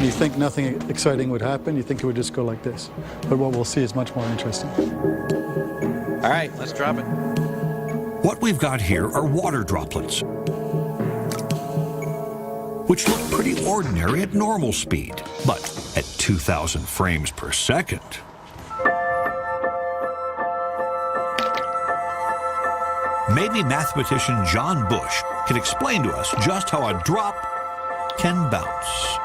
You think nothing exciting would happen, you think it would just go like this. But what we'll see is much more interesting. All right, let's drop it. What we've got here are water droplets, which look pretty ordinary at normal speed, but at 2,000 frames per second. Maybe mathematician John Bush can explain to us just how a drop can bounce.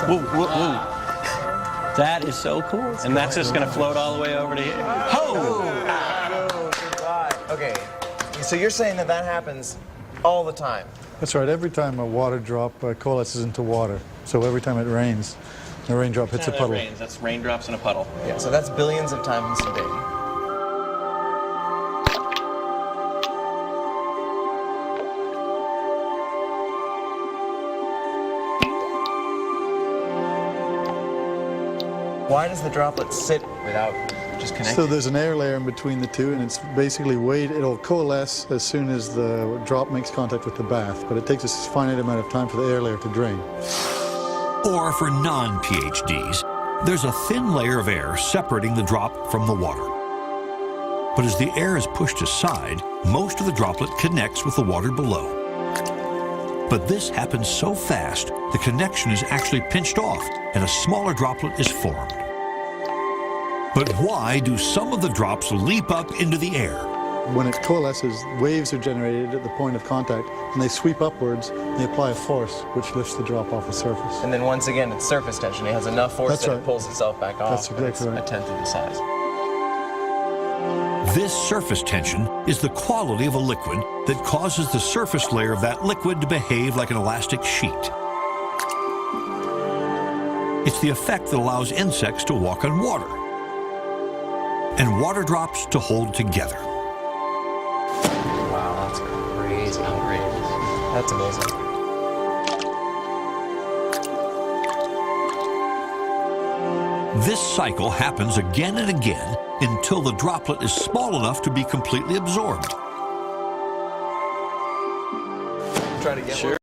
Whoa, whoa, whoa. That is so cool. And that's just going to float all the way over to here. Oh! Okay, so you're saying that that happens all the time? That's right. Every time a water drop coalesces into water, so every time it rains, a raindrop hits a puddle. Rains. That's raindrops in a puddle. Yeah, so that's billions of times a day. Why does the droplet sit without just connecting? So there's an air layer in between the two, and it's basically it'll coalesce as soon as the drop makes contact with the bath, but it takes a finite amount of time for the air layer to drain. Or for non-PhDs, there's a thin layer of air separating the drop from the water. But as the air is pushed aside, most of the droplet connects with the water below. But this happens so fast, the connection is actually pinched off and a smaller droplet is formed. But why do some of the drops leap up into the air? When it coalesces, waves are generated at the point of contact, and they sweep upwards, and they apply a force, which lifts the drop off the surface. And then once again, it's surface tension. It has enough force That's that right. it pulls itself back off. That's exactly right. A tenth of the size. This surface tension is the quality of a liquid that causes the surface layer of that liquid to behave like an elastic sheet. It's the effect that allows insects to walk on water and water drops to hold together. Wow, that's crazy. Outrageous. That's amazing. This cycle happens again and again until the droplet is small enough to be completely absorbed. Try to get one.